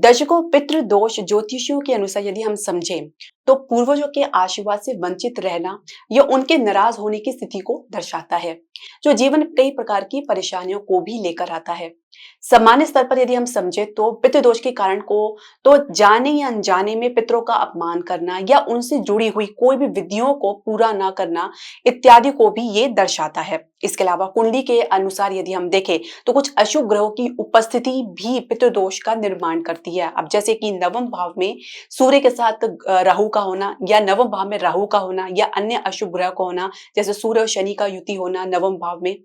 दर्शकों, पितृदोष ज्योतिषियों के अनुसार यदि हम समझें तो पूर्वजों के आशीर्वाद से वंचित रहना या उनके नाराज होने की स्थिति को दर्शाता है, जो जीवन में कई प्रकार की परेशानियों को भी लेकर आता है। सामान्य स्तर पर यदि हम समझे तो पितृदोष के कारण को तो जाने या अनजाने में पितरों का अपमान करना या उनसे जुड़ी हुई कोई भी विधियों को पूरा ना करना इत्यादि को भी ये दर्शाता है। इसके अलावा कुंडली के अनुसार यदि हम देखें तो कुछ अशुभ ग्रहों की उपस्थिति भी पितृदोष का निर्माण करती है। अब जैसे कि नवम भाव में सूर्य के साथ राहु का होना या नवम भाव में राहु का होना या अन्य अशुभ ग्रह का होना, जैसे सूर्य और शनि का युति होना नवम भाव में,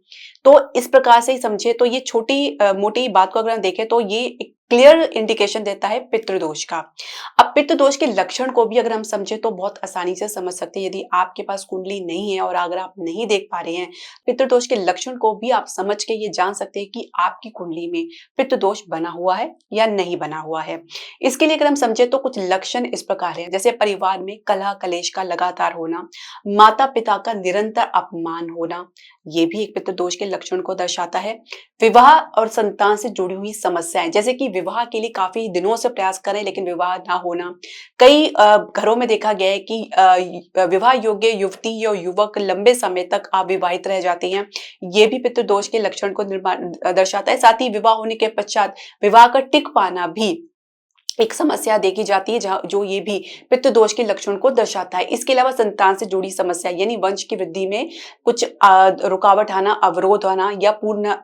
तो इस प्रकार से ही समझे तो ये छोटी मोटी बात को अगर हम देखें तो ये एक क्लियर इंडिकेशन देता है पितृदोष का। अब पितृदोष के लक्षण को भी अगर हम समझे तो बहुत आसानी से समझ सकते हैं। यदि आपके पास कुंडली नहीं है और अगर आप नहीं देख पा रहे हैं पितृदोष के लक्षण को भी आप समझ के ये जान सकते हैं कि आपकी कुंडली में पितृदोष बना हुआ है या नहीं बना हुआ है। इसके लिए अगर हम समझे तो कुछ लक्षण इस प्रकार है, जैसे परिवार में कलह कलेश का लगातार होना, माता पिता का निरंतर अपमान होना, ये भी एक पितृदोष के लक्षण को दर्शाता है। विवाह और संतान से जुड़ी हुई समस्याएं, जैसे कि विवाह के लिए काफी दिनों से प्रयास करें लेकिन विवाह ना होना। कई घरों में देखा गया है कि विवाह योग्य युवती या युवक लंबे समय तक अविवाहित रह जाती हैं, ये भी पितृदोष के लक्षण को दर्शाता है। साथ ही विवाह होने के पश्चात विवाह का टिक पाना भी एक समस्या देखी जाती है, जहाँ जो ये भी पितृदोष के लक्षण को दर्शाता है। इसके अलावा संतान से जुड़ी समस्या यानी वंश की वृद्धि में कुछ रुकावट आना, अवरोध आना या पूर्ण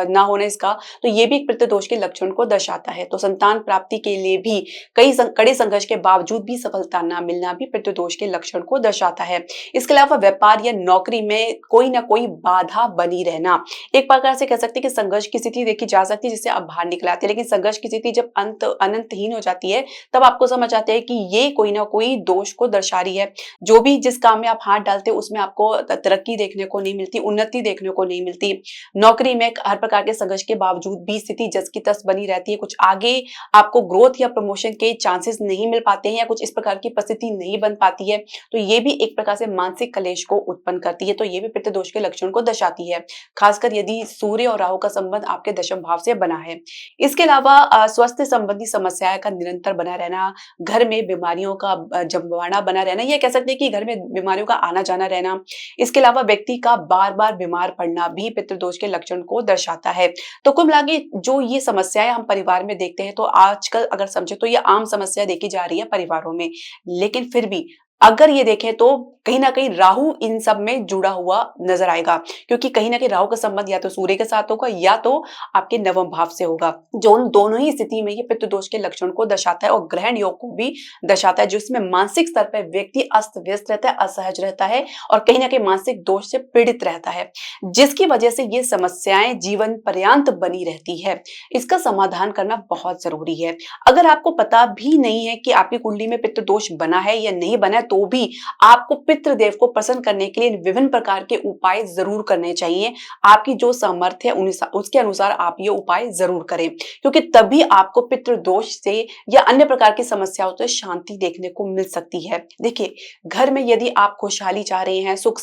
ना होने इसका, तो ये भी एक पितृदोष के लक्षण को दर्शाता है। तो संतान प्राप्ति के लिए भी कड़े संघर्ष के बावजूद भी सफलता ना मिलना भी पितृदोष के लक्षण को दर्शाता है। इसके अलावा व्यापार या नौकरी में कोई ना कोई बाधा बनी रहना, एक प्रकार से कह सकते हैं कि संघर्ष की स्थिति देखी जा सकती है जिससे आप बाहर निकल आते हैं, लेकिन संघर्ष की स्थिति जब अनंतहीन हो जाती है तब आपको समझ आता है कि ये कोई ना कोई दोष को दर्शा रही है। जो भी जिस काम में आप हाथ डालते हो उसमें आपको तरक्की देखने को नहीं मिलती, उन्नति देखने को नहीं मिलती। नौकरी में हर प्रकार के संघर्ष के बावजूद भी स्थिति जस की तस बनी रहती है, कुछ आगे आपको ग्रोथ या प्रमोशन के चांसेस नहीं मिल पाते हैं या कुछ इस प्रकार की परिस्थिति नहीं बन पाती है, तो ये भी एक प्रकार से मानसिक कलेश को उत्पन्न करती है। तो ये भी पितृदोष के लक्षण को दर्शाती है, खासकर यदि सूर्य और राहु का संबंध आपके दशम भाव से बना है। इसके अलावा स्वास्थ्य संबंधी समस्याएं का निरंतर बना रहना, घर में बीमारियों का जमावड़ा बना रहना, या कह सकते हैं कि घर में बीमारियों का आना जाना रहना। इसके अलावा व्यक्ति का बार बार बीमार पड़ना भी पितृदोष के लक्षण को दर्शाता है। तो कुल मिला के जो ये समस्याएं हम परिवार में देखते हैं तो आजकल अगर समझे तो ये आम समस्या देखी जा रही है परिवारों में, लेकिन फिर भी अगर ये देखें तो कहीं ना कहीं राहु इन सब में जुड़ा हुआ नजर आएगा, क्योंकि कहीं ना कहीं राहु का संबंध या तो सूर्य के साथ होगा या तो आपके नवम भाव से होगा, जो उन दोनों ही स्थिति में ये पितृदोष के लक्षण को दर्शाता है और ग्रहण योग को भी दर्शाता है, जिसमें मानसिक स्तर पर व्यक्ति अस्त व्यस्त रहता है, असहज रहता है और कहीं ना कहीं मानसिक दोष से पीड़ित रहता है, जिसकी वजह से ये समस्याएं जीवन पर्यंत बनी रहती है। इसका समाधान करना बहुत जरूरी है। अगर आपको पता भी नहीं है कि आपकी कुंडली में पितृदोष बना है या नहीं बना है, तो भी आपको पितृदेव को प्रसन्न करने के लिए विभिन्न प्रकार के उपाय जरूर करने चाहिए। आपकी जो सामर्थ्य है उसके अनुसार आप ये उपाय जरूर करें, क्योंकि तभी आपको पितृदोष से या अन्य प्रकार की समस्याओं से शांति देखने को मिल सकती है। देखिए, घर में यदि आप खुशहाली चाह रहे हैं, सुख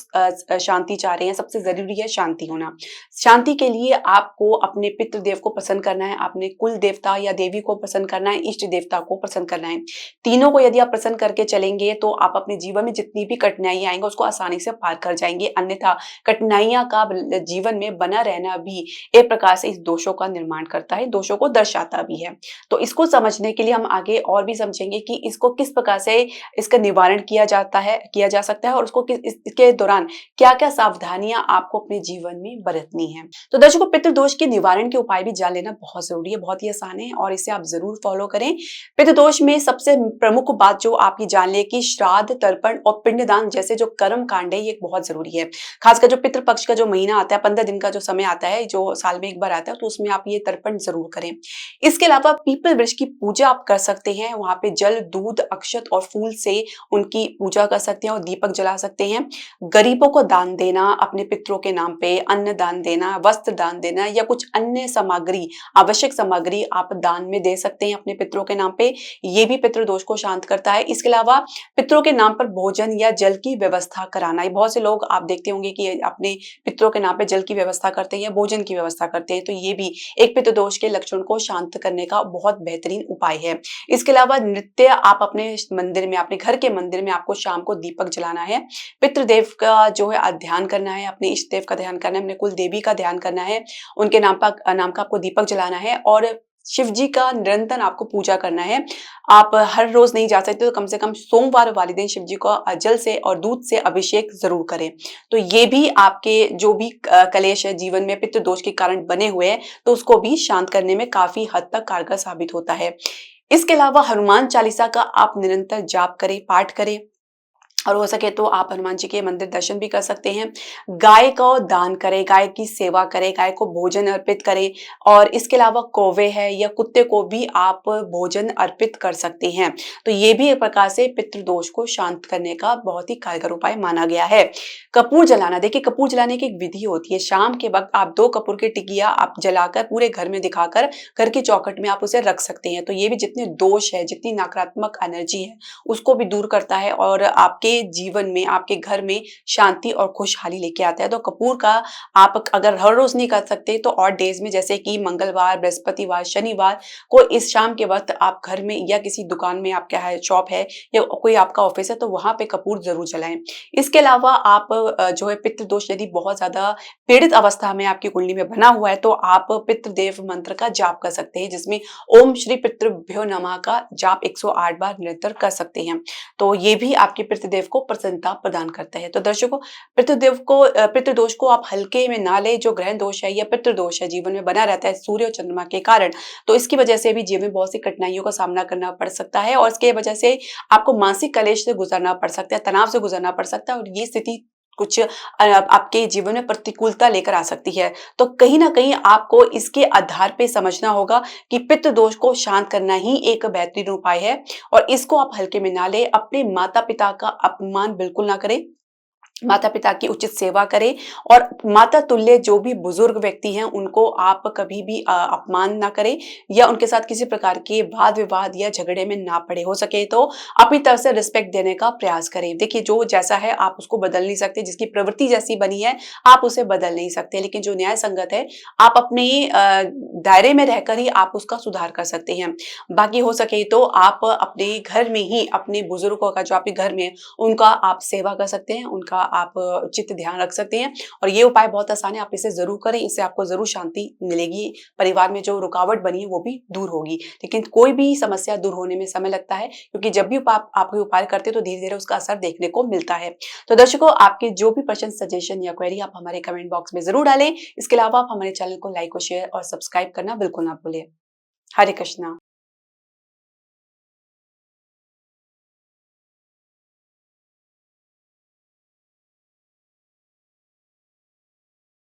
शांति चाह रहे हैं, सबसे जरूरी है शांति होना। शांति के लिए आपको अपने पितृदेव को प्रसन्न करना है, अपने कुल देवता या देवी को प्रसन्न करना है, इष्ट देवता को प्रसन्न करना है। तीनों को यदि आप प्रसन्न करके चलेंगे तो आप अपने जीवन में जितनी भी कठिनाइयां आएंगे उसको आसानी से पार कर जाएंगे, अन्यथा कठिनाइयां का जीवन में बना रहना भी एक प्रकार से इस दोषों का निर्माण करता है, दोषों को दर्शाता भी है। तो इसको समझने के लिए हम आगे और भी समझेंगे कि इसको किस प्रकार से इसका निवारण किया जा सकता है और उसको इसके दौरान क्या क्या सावधानियां आपको अपने जीवन में बरतनी है। तो दर्शकों, पितृदोष के निवारण के उपाय भी जान लेना बहुत जरूरी है, बहुत ही आसान है और इसे आप जरूर फॉलो करें। पितृदोष में सबसे प्रमुख बात जो आपकी जान ले कि श्राद्ध, तर्पण और पिंडदान जैसे जो कर्म कांड है ये बहुत जरूरी है। खासकर जो पितृपक्ष का जो महीना आता है, 15 दिन का जो समय आता है, जो साल में एक बार आता है, तो उसमें आप ये तर्पण जरूर करें। इसके अलावा पीपल वृक्ष की पूजा आप कर सकते हैं, वहां पे जल, दूध, अक्षत और फूल से उनकी पूजा कर सकते हैं और दीपक जला सकते हैं। गरीबों को दान देना, अपने पितरों के नाम पे अन्न दान देना, वस्त्र दान देना या कुछ अन्य सामग्री, आवश्यक सामग्री आप दान में दे सकते हैं अपने पितरों के नाम पे, ये भी पितृदोष को शांत करता है। इसके अलावा पितरों के के नाम पर भोजन या जल की व्यवस्था कराना। ये बहुत से लोग आप देखते होंगे कि अपने पितरों के नाम पे जल की व्यवस्था करते हैं या भोजन की व्यवस्था करते हैं, तो ये भी एक पितृ दोष के लक्षण को शांत करने का बहुत बेहतरीन उपाय है। इसके अलावा नित्य आप अपने मंदिर में, अपने घर के मंदिर में आपको शाम को दीपक जलाना है। पितृदेव का जो है ध्यान करना है, अपने इष्ट देव का ध्यान करना है, अपने कुल देवी का ध्यान करना है, उनके नाम का आपको दीपक जलाना है और शिव जी का निरंतर आपको पूजा करना है। आप हर रोज नहीं जा सकते तो कम से कम सोमवार वाले दिन शिव जी को जल से और दूध से अभिषेक जरूर करें। तो ये भी आपके जो भी कलेश है जीवन में पितृ दोष के कारण बने हुए हैं, तो उसको भी शांत करने में काफी हद तक कारगर साबित होता है। इसके अलावा हनुमान चालीसा का आप निरंतर जाप करें, पाठ करें और हो सके तो आप हनुमान जी के मंदिर दर्शन भी कर सकते हैं। गाय को दान करें, गाय की सेवा करें, गाय को भोजन अर्पित करें और इसके अलावा कौवे है या कुत्ते को भी आप भोजन अर्पित कर सकते हैं। तो ये भी एक प्रकार से पितृदोष को शांत करने का बहुत ही कारगर उपाय माना गया है। कपूर जलाना, देखिए कपूर जलाने की एक विधि होती है। शाम के वक्त आप 2 कपूर की टिकिया आप जलाकर पूरे घर में दिखाकर घर की चौखट में आप उसे रख सकते हैं। तो ये भी जितने दोष है, जितनी नकारात्मक एनर्जी है, उसको भी दूर करता है और आपके जीवन में, आपके घर में शांति और खुशहाली लेके आता है। तो कपूर का आप अगर हर रोज नहीं कर सकते तो और डेज में, जैसे कि मंगलवार, बृहस्पतिवार, शनिवार को इस शाम के वक्त आप घर में या किसी दुकान में, आपका है शॉप है या कोई आपका ऑफिस है, तो वहां पे कपूर जरूर जलाएं। इसके अलावा आप जो है पितृदोष यदि बहुत ज्यादा पीड़ित अवस्था में आपकी कुंडली में बना हुआ है तो आप पितृदेव मंत्र का जाप कर सकते हैं, जिसमें ओम श्री पितृभ्यो नमः का जाप 108 बार निरंतर कर सकते हैं। तो ये भी आपके पितृदेव को प्रसन्नता प्रदान करता है। तो दर्शकों, पितृदोष को आप हल्के में ना ले। जो ग्रहण दोष है या पितृदोष है जीवन में बना रहता है सूर्य और चंद्रमा के कारण, तो इसकी वजह से भी जीवन में बहुत सी कठिनाइयों का सामना करना पड़ सकता है और इसके वजह से आपको मानसिक कलेश से गुजरना पड़ सकता है, तनाव से गुजरना पड़ सकता है और ये स्थिति कुछ आपके जीवन में प्रतिकूलता लेकर आ सकती है। तो कहीं ना कहीं आपको इसके आधार पे समझना होगा कि पितृ दोष को शांत करना ही एक बेहतरीन उपाय है और इसको आप हल्के में ना ले। अपने माता पिता का अपमान बिल्कुल ना करें, माता पिता की उचित सेवा करें और माता तुल्य जो भी बुजुर्ग व्यक्ति हैं उनको आप कभी भी अपमान ना करें या उनके साथ किसी प्रकार के वाद विवाद या झगड़े में ना पड़े। हो सके तो अपनी तरफ से रिस्पेक्ट देने का प्रयास करें। देखिए, जो जैसा है आप उसको बदल नहीं सकते, जिसकी प्रवृत्ति जैसी बनी है आप उसे बदल नहीं सकते, लेकिन जो न्याय संगत है आप अपने दायरे में रहकर ही आप उसका सुधार कर सकते हैं। बाकी हो सके तो आप अपने घर में ही अपने बुजुर्गों का जो आपके घर में उनका आप सेवा कर सकते हैं, उनका आप उचित ध्यान रख सकते हैं और ये उपाय बहुत आसान है, आप इसे जरूर करें। इससे आपको जरूर शांति मिलेगी, परिवार में जो रुकावट बनी है वो भी दूर होगी। लेकिन कोई भी समस्या दूर होने में समय लगता है, क्योंकि जब भी आप कोई उपाय करते हैं तो धीरे धीरे उसका असर देखने को मिलता है। तो दर्शकों, आपके जो भी प्रश्न, सजेशन या क्वेरी आप हमारे कमेंट बॉक्स में जरूर डालें। इसके अलावा आप हमारे चैनल को लाइक और शेयर और सब्सक्राइब करना बिल्कुल ना भूलें। हरे कृष्णा।